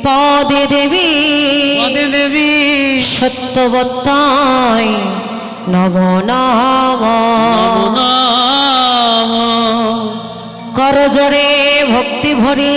পদে দেবী সত্যবত্তায় নব নম। করজোড়ে ভক্তি ভরে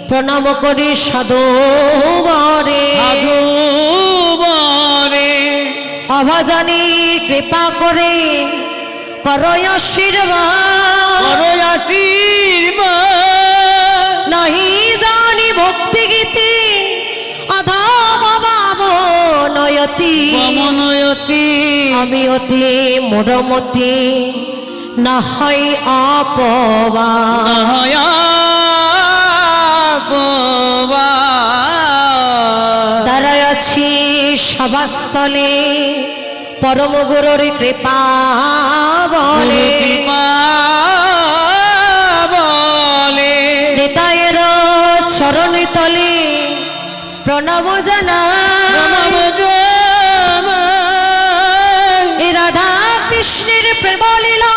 প্রণাম করি সাধুবরে অভাজানি কৃপা করে করো আশীর্বাদ। নাহি জানি ভক্তি গীতি অধম ভাব নয়তি আমি অতি মোড়মতি না হয় অপবাদ। দাঁড়ায় আছি সভাস্থলে পরম গুরুর কৃপা বলে নিতায়ের চরণ তলে প্রণাম জানাই। রাধা কৃষ্ণের প্রেম লীলা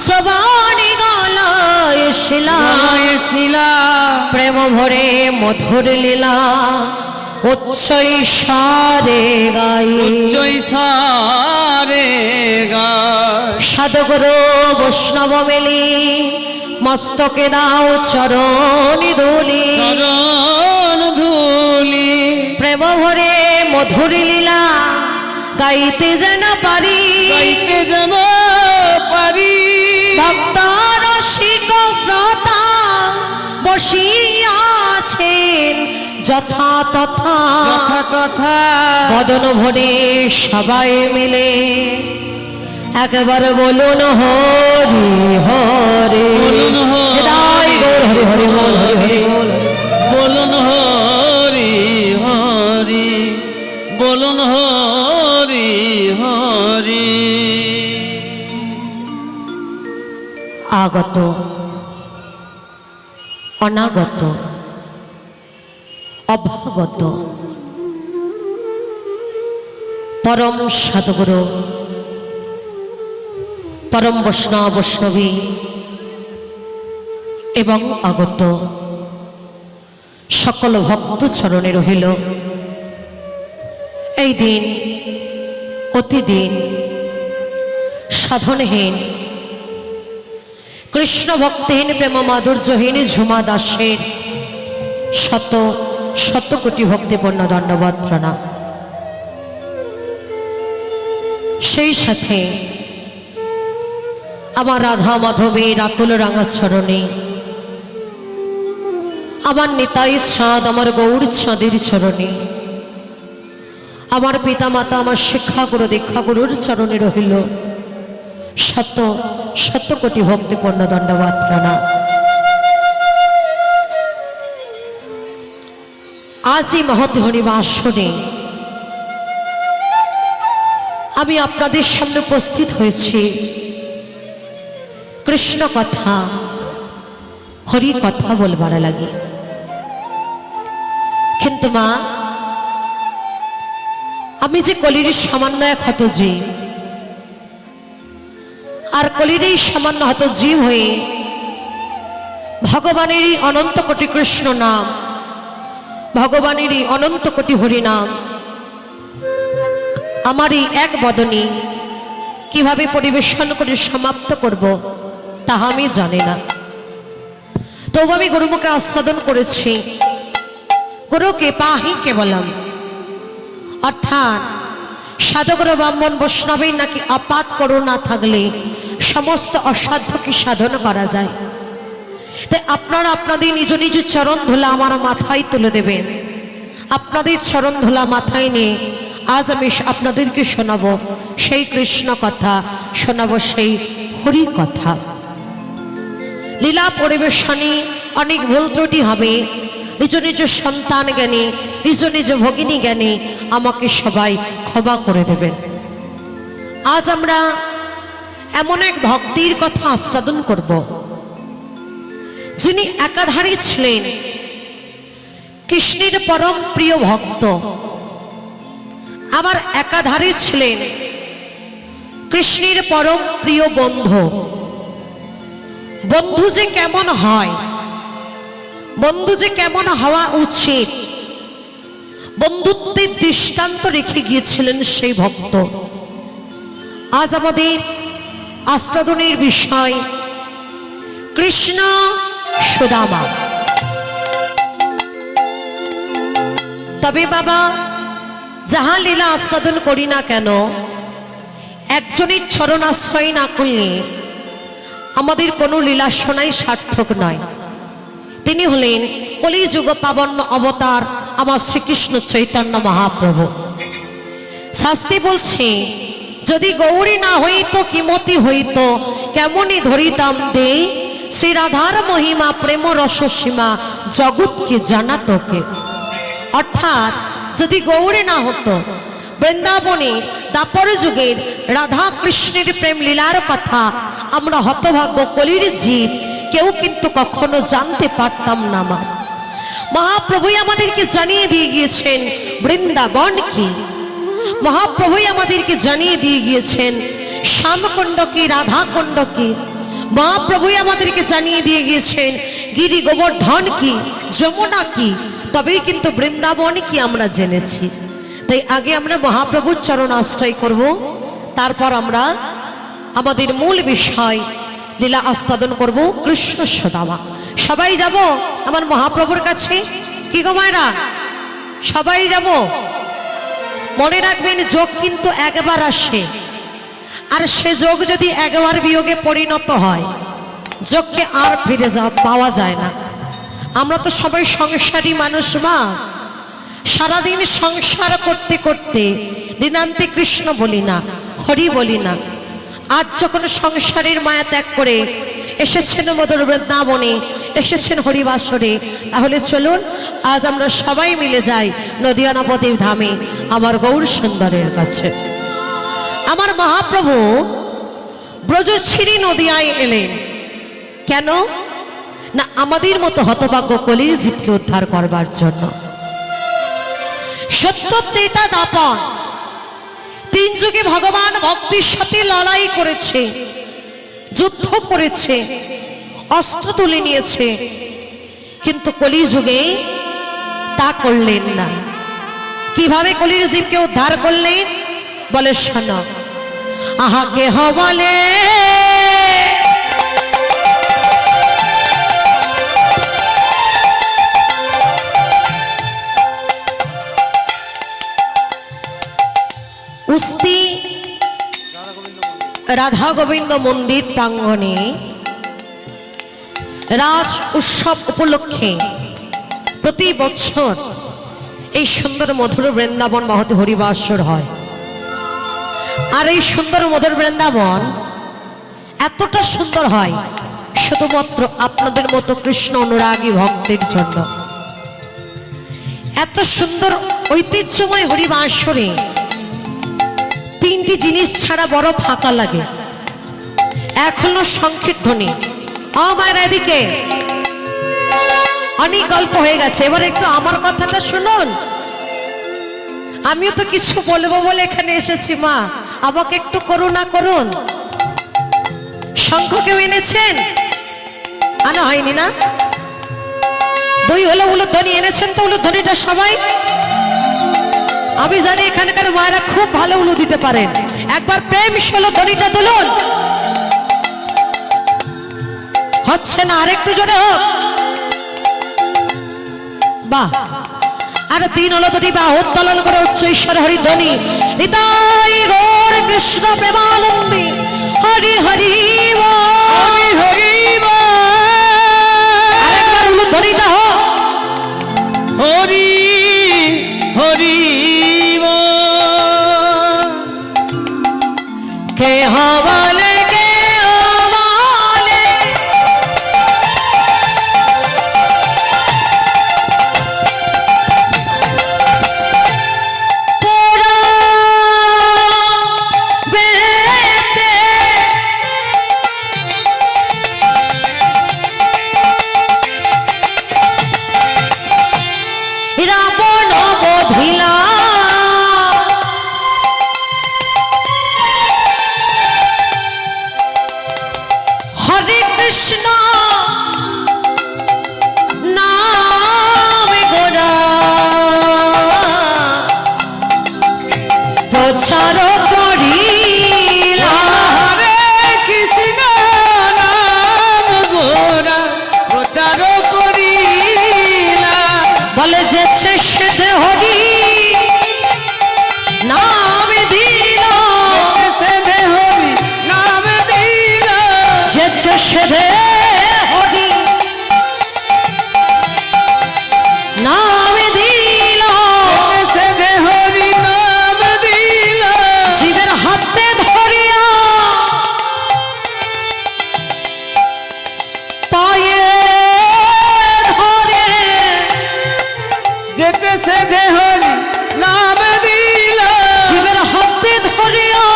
শ্রবণী গলায় শিলা প্রেম ভরে মধুর লীলা উচ্চৈ সারে গাই। সাধুগুরু বৈষ্ণব মেলি মস্তকে দাও চরণি ধুলি প্রেম ভরে মধুর লীলা গাইতে যেন পারি ভক্ত রসিক শ্রোতা বসিয়াছেন যথা তথা বদন ভরে সবাই মিলে একবার বলুন হরি হরে হৃদয় গৌর হরি হরি বল হরি হরি বল বলুন হরি হরি বলুন হরি হরি। আগত অনাগত অভ্যাগত পরম সাধুগুরু পরম বৈষ্ণব বৈষ্ণবী এবং আগত সকল ভক্ত চরণে রহিল এই দিন প্রতিদিন সাধনহীন কৃষ্ণ ভক্তহীন প্রেম মাধুর্যহীন ঝুমা দাসের শত শত কোটি ভক্তিপূর্ণ দণ্ডবত প্রণাম। সেই সাথে আমার রাধা মাধবের আতুল রাঙা চরণে আমার নিতাই চাঁদ আমার গৌর চাঁদের চরণে আমার পিতা মাতা আমার শিক্ষাগুরু দীক্ষাগুরুর চরণে রহিল শত শত কোটি ভক্তিপূর্ণ দণ্ডবত প্রণাম। আজ এই মহৎ হরিবা আসনে আমি আপনাদের সামনে উপস্থিত হয়েছি কৃষ্ণ কথা হরি কথা বলবার লাগে। কিন্তু মা আমি যে কলির সামান্য এক হত জীব আর কলির এই সামান্য হত জীব হয়ে ভগবানেরই অনন্ত কোটি কৃষ্ণ নাম ভগবানেরই অনন্ত কোটি হরি নাম আমারই এক বদনী কিভাবে পরিবেশন করে সমাপ্ত করব তাহা আমি জানি না। তবু আমি গুরুমুখে আস্বাদন করেছি গুরুকে পাহি কেবলম অর্থাৎ সাধুগুরু ব্রাহ্মণ বৈষ্ণবের নাকি আপাত করুণা থাকলে সমস্ত অসাধ্যকে সাধন করা যায়। তাই আপনারা আপনাদের নিজ নিজ চরণ ধুলা আমার মাথায় তুলে দেবেন। আপনাদের চরণ ধুলা মাথায় নিয়ে আজ আমি আপনাদেরকে শোনাবো সেই কৃষ্ণ কথা, শোনাবো সেই হরি কথা। লীলা পরিবেশনে অনেক ভুল ত্রুটি হবে, নিজ নিজ সন্তান জ্ঞানী নিজ নিজ ভগিনী জ্ঞানী আমাকে সবাই ক্ষমা করে দেবেন। আজ আমরা এমন এক ভক্তির কথা আস্বাদন করব যিনি একাধারে ছিলেন কৃষ্ণের পরম প্রিয় ভক্ত, আবার একাধারে ছিলেন কৃষ্ণের পরম প্রিয় বন্ধু। বন্ধু যে কেমন হয়, বন্ধু যে কেমন হওয়া উচিত, বন্ধুত্বের দৃষ্টান্ত রেখে গিয়েছিলেন সেই ভক্ত। আজ আমাদের আস্বাদনের বিষয় কৃষ্ণ সুদামা। তবে বাবা, যাহা লীলা আস্বাদন করি না কেন, একজনের চরণ আশ্রয় না করলে আমাদের কোনো লীলা শোনাই সার্থক নয়। তিনি হলেন কলিযুগ পাবন অবতার আমার শ্রীকৃষ্ণ চৈতন্য মহাপ্রভু। শাস্তি বলছে, যদি গৌরী না হইত কিমতি হইত, কেমনই ধরিতাম দে শ্রী রাধার মহিমা প্রেম রসসীমা জগৎকে জানাতকে। অর্থাৎ যদি গৌরী না হতো, বৃন্দাবনে দাপর যুগের রাধা কৃষ্ণের প্রেম লীলার কথা আমরা হতভাগ্য কলির জীব কেউ কিন্তু কখনো জানতে পারতাম না। মা মহাপ্রভুই আমাদেরকে জানিয়ে দিয়ে গিয়েছেন বৃন্দাবন কি, মহাপ্রভুই আমাদেরকে জানিয়ে দিয়ে গিয়েছেন শ্যামকুণ্ড কি, রাধাকুণ্ড কি, মহাপ্রভুই আমাদেরকে জানিয়ে দিয়ে গিয়েছেন গিরি গোবর্ধন কি, যমুনা কি, তবেই কিন্তু বৃন্দাবন কি আমরা জেনেছি। তাই আগে আমরা মহাপ্রভুর চরণ আশ্রয় করব, তারপর আমরা আমাদের মূল বিষয় লীলা আস্বাদন করব কৃষ্ণ সুদামা। সবাই যাব আমার মহাপ্রভুর কাছে, কি গো মায়েরা, সবাই যাব। মনে রাখবেন, যোগ কিন্তু একবার আসে, আর সে যোগ যদি একবার বিয়োগে পরিণত হয়, যোগকে আর ফিরে পাওয়া যায় না। আমরা তো সবাই সংসারী মানুষ। মা, সারাদিন সংসার করতে করতে দিনান্তে কৃষ্ণ বলি না, হরি বলি না। আজ যখন সংসারের মায়া ত্যাগ করে এসেছেন মধুর বৃন্দাবনে, এসেছেন হরিবাসরে, তাহলে চলুন আজ আমরা সবাই মিলে যাই নদিয়া নবদ্বীপ ধামে আমার গৌর সুন্দরের কাছে। আমার মহাপ্রভু ব্রজচ্ছিরি নদিয়ায় এলেন কেন না, আমাদের মতো হতভাগ্য কলির জীবকে উদ্ধার করবার জন্য। সত্য ত্রেতা দাপর তিন যুগে ভগবান ভক্তির সাথে লড়াই করেছে, যুদ্ধ করেছে, অস্ত্র তুলে নিয়েছে, কিন্তু কলিযুগে তা করলেন না। কিভাবে কলির জীবকে উদ্ধার করলেন বলে শোনো। আহা কেহ বলে উস্তি রাধা গোবিন্দ মন্দির প্রাঙ্গণে রাজ উৎসব উপলক্ষে প্রতি বছর এই সুন্দর মধুর বৃন্দাবন মহৎ হরিবাসর হয়। আর এই সুন্দর মধুর বৃন্দাবন এতটা সুন্দর হয় শুধুমাত্র আপনাদের মতো কৃষ্ণ অনুরাগী ভক্তের জন্য। এত সুন্দর ঐতিহ্যময় হরিবাসরে তিনটি জিনিস ছাড়া বড় ফাঁকা লাগে। এক হলো শঙ্খের ধ্বনি। আমার এদিকে অনেক গল্প হয়ে গেছে, এবার একটু আমার কথাটা শুনুন। আমিও তো কিছু বলবো বলে এখানে এসেছি। মা, আমাকে একটু করুণা করুন। শঙ্খ কেউ এনেছেন? আনা হয়নি না? দুই হলো উলুধ্বনি এনেছেন তো? উলুধ্বনিটা সবাই, আমি জানি এখানকার মায়েরা খুব ভালো উলু দিতে পারেন। একবার প্রেম ষোলো ধ্বনিটা তুলুন। হচ্ছে না, আরেকটু জোরে হোক। বাহ। আর তিন হলো দুটি বাহু উত্তোলন করে উচ্চ ঈশ্বর হরি ধ্বনি। নিতাই গৌর কৃষ্ণ প্রেমানন্দে হরি হরি হরি হরি। আরেকবার উলু ধ্বনিটা হোক। হরি হরি কে হওয়ালে কে হওয়ালে পোড়া বেতে বলে যেছে সেধে হরি নাম দিল, সেধে হরি নাম দিল, যেছে সেধে হরি নাম দিল, সেধে হরি নাম দিল, জীবের হাতে ধরিয়া পায়ে ধরে, যেতে সেধে হরি নাম দিল, জীবের হাতে ধরিয়া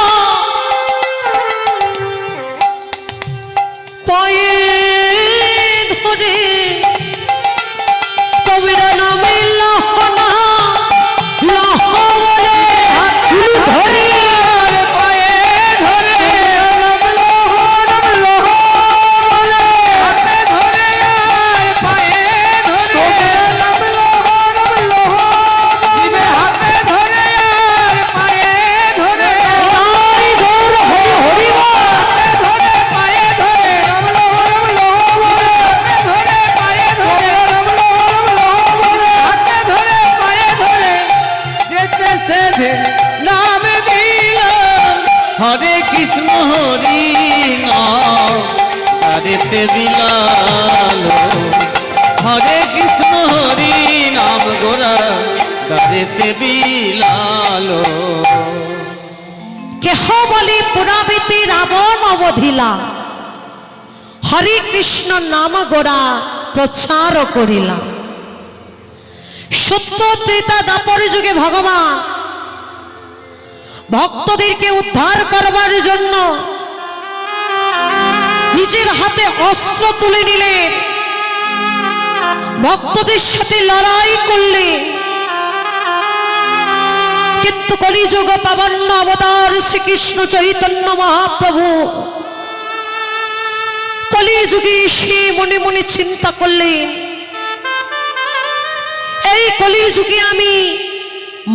পায়ে ধরে কবিরা নামে লাহনা লাহ বলে ধরি পায়ে ধরে নাম লহ নাম লহ বলে, হাতে ধরে আর পায়ে ধরে নাম লহ নাম লহ, জীবে হাতে ধরে আর পায়ে ধরে, তাই গৌর হরি হরি বল, ধরে পায়ে ধরে নাম লহ নাম লহ বলে, ধরে পায়ে ধরে নাম লহ নাম লহ বলে, হাতে ধরে পায়ে ধরে যেতে সেধে নাম দিল, হরে কৃষ্ণ হরি নাম হরেতে বিলালো, হরে কৃষ্ণ হরি নাম গোরা হরেতে বিলালো, কেহ বলি পুরাবিতি রাবণ অবধিলা, হরে কৃষ্ণ নাম গোড়া প্রচার করিলা। সত্য ত্রেতা দাপর যুগে ভগবান ভক্তদেরকে উদ্ধার করবার জন্য নিজের হাতে অস্ত্র তুলে নিলেন, ভক্তদের সাথে লড়াই করলেন। কিন্তু কলিযুগ পাবন্য অবতার শ্রীকৃষ্ণ চৈতন্য মহাপ্রভু কলিযুগে এসে মনে মনে চিন্তা করলেন, এই কলিযুগে আমি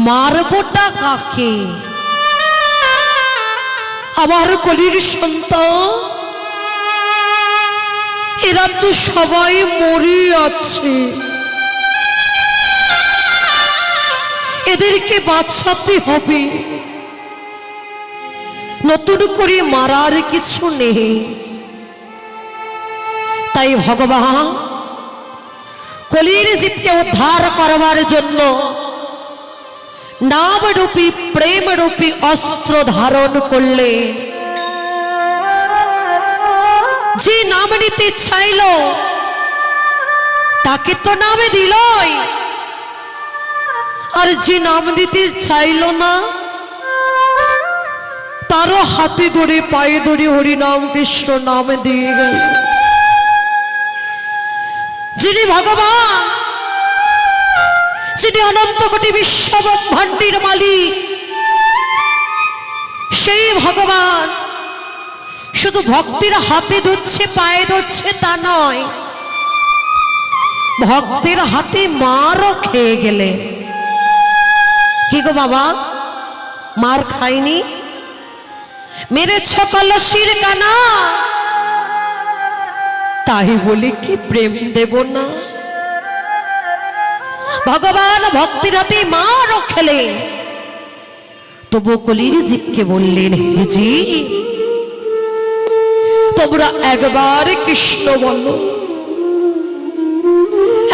মারবটা কাকে? আমার কলির সন্তান এরা তো সবাই মরে আছে, এদেরকে বাঁচাতে হবে, নতুন করে মারার কিছু নেই। তাই ভগবান কলির জীবকে উদ্ধার করবার জন্য নামরূপী প্রেমরূপী অস্ত্র ধারণ করলেন। যে নাম নিতে চাইল তাকে তো নামে দিলই, আর যে নাম দিতে চাইল না তারও হাতে ধরে পায়ে ধরে হরি নাম কৃষ্ণ নাম দিয়ে গেল। যিনি ভগবান, যিনি অনন্ত কোটি বিশ্ব ব্রহ্মাণ্ডের মালিক, সেই ভগবান শুধু ভক্তির হাতে ধরছে পায়ে ধরছে তা নয়, ভক্তের হাতে মারও খেয়ে গেলেন। কি গো বাবা, মার খাইনি? মেরেছ কলসির কানা, তাই বলি কি প্রেম দেব না? ভগবান ভক্তির হাতে মারও খেলেন। তবু কলির জীবকে বললেন, হে জীব, তোমরা একবার কৃষ্ণ বলো,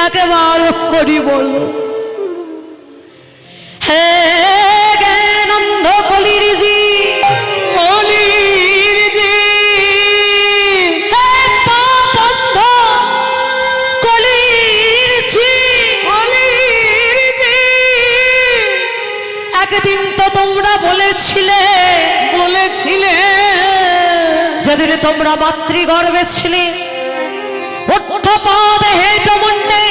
একবার হরি বলো। হে জ্ঞানন্ধ কলির জীব, কলির জীব, হে পাপন্ধ কলির জীব, কলির জীব, একদিন তো তোমরা বলেছিলে যেদিন তোমরা মাতৃগর্ভে ছিলে, ঊর্ধ্বপদ হেটমুণ্ডে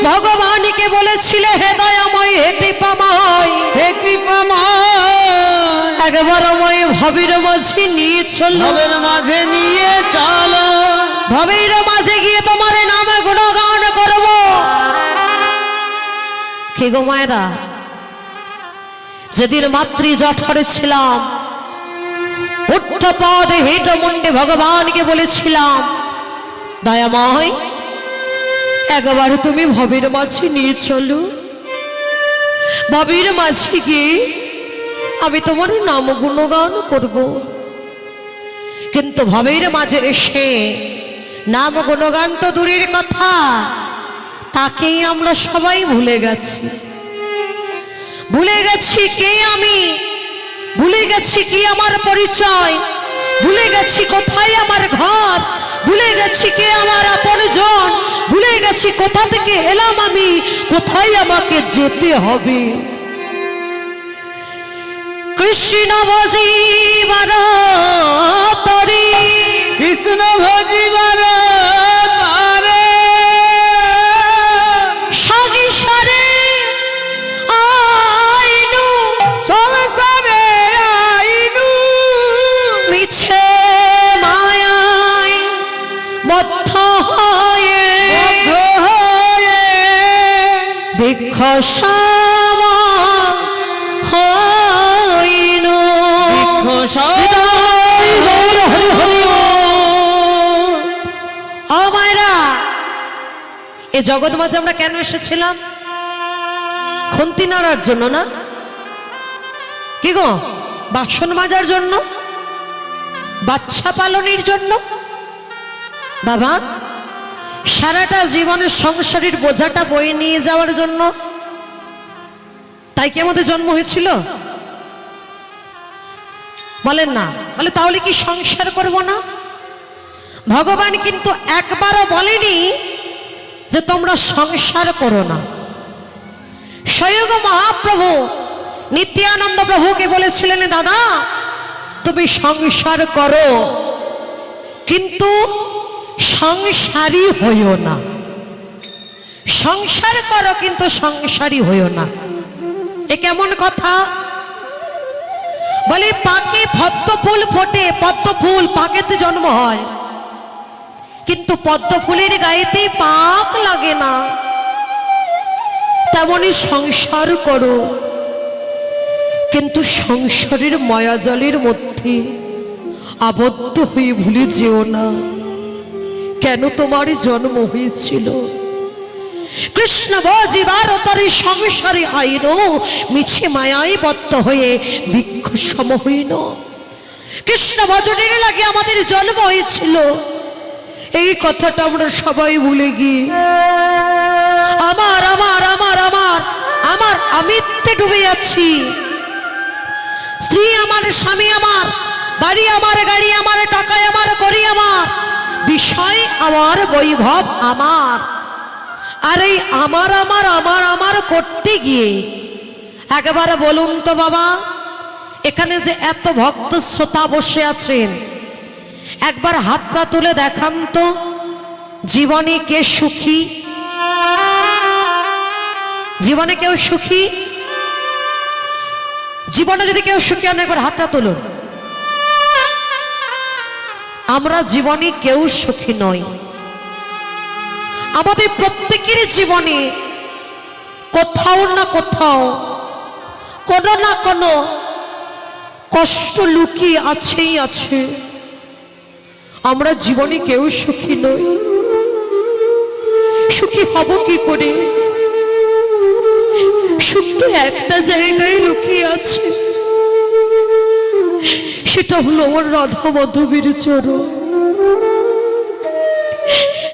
ভগবানকে বলেছিলে, হে দয়াময় হে কৃপাময়, হে কৃপাময়, একবার আমায় ভবের মাঝে নিয়ে চলো, ভবের মাঝে নিয়ে চলো, ভবের মাঝে গিয়ে তোমার নামে গুণগান করব। কে গো মায়েরা, যেদিন মাতৃ জঠরে ছিলাম, ঊর্ধ্বপদ হেটমুণ্ডে ভগবানকে বলেছিলাম, দয়াময় একবার তুমি ভবের মাঝে নিয়ে চলো। ভবের মাঝে গিয়ে আমি তোমার নাম গুণগান করব। কিন্তু ভবের মাঝে এসে নাম গুণগান তো দূরের কথা, তাকেই আমরা সবাই ভুলে গেছি। ভুলে গেছি কে আমি, ভুলে গেছি কি আমার পরিচয়, ভুলে গেছি কোথায় আমার ঘর, ভুলে গেছি কে আমার আপনজন, ভুলে গেছি কোথা থেকে এলাম আমি, কোথায় আমাকে যেতে হবে। কৃষ্ণ ভজিবার তরি, কৃষ্ণ ভজিবার তরে, সংসারে আইনু, সংসারে আইনু, মিছে মায়ায় বদ্ধ হয়ে বদ্ধ হয়ে, বৃক্ষ সম হইনু। ও মায়েরা, এ জগৎ মাঝে আমরা কেন এসেছিলাম? খুন্তি নাড়ার জন্য না? কি গো, বাসন মাজার জন্য, বাচ্চা পালনের জন্য? বাবা, সারাটা জীবনের সংসারের বোঝাটা বয়ে নিয়ে যাওয়ার জন্য? তাই কি আমাদের জন্ম হয়েছিল? বলেন না, বলে তাহলে কি সংসার করব না? ভগবান কিন্তু একবারও বলেনি যে তোমরা সংসার করো না। স্বয়ং মহাপ্রভু নিত্যানন্দ প্রভুকে বলেছিলেন, দাদা তুমি সংসার করো, কিন্তু সংসারী হইও না। সংসার করো কিন্তু সংসারী হইও না। এ কেমন কথা? বলে পাকে পদ্ম ফুল ফোটে, পদ্ম ফুল পাকেতে জন্ম হয়, কিন্তু পদ্ম ফুলের গায়েতে পাক লাগে না। তেমনি সংসার করো, কিন্তু সংসারের মায়াজালের মধ্যে আবদ্ধ হয়ে ভুলে যেও না কেন তোমার জন্ম হয়েছিল। কৃষ্ণ ভজিবার তরে সংসারে আইন, মিছে মায়ায় বদ্ধ হয়ে বৃক্ষ সম হইন। কৃষ্ণ ভজনের লাগে আমাদের জন্ম হয়েছিল, এই কথাটা আমরা সবাই ভুলে গিয়ে আমার আমার আমার আমার আমার আমিত্বে ডুবে যাচ্ছি। স্ত্রী আমার, স্বামী আমার, বাড়ি আমার, গাড়ি আমার, টাকায় আমার, করি আমার, বিষয় আমার, বৈভব আমার। আর এই আমার আমার আমার আমার করতে গিয়ে একবার বলুন তো বাবা, এখানে যে এত ভক্ত শ্রোতা বসে আছেন, একবার হাতটা তুলে দেখান তো, জীবনে কে সুখী? জীবনে কেউ সুখী? জীবনে যদি কেউ সুখী হন একবার হাতটা তুলুন। আমরা জীবনে কেউ সুখী নই। আমাদের প্রত্যেকের জীবনে কোথাও না কোথাও কোনো না কোনো কষ্ট লুকিয়ে আছেই আছে। আমরা জীবনে কেউ সুখী নই। সুখী হব কি করে? সুখ তো একটা জায়গায় লুকিয়ে আছে, সেটা হলো আমার রাধা মাধবীর চরণ।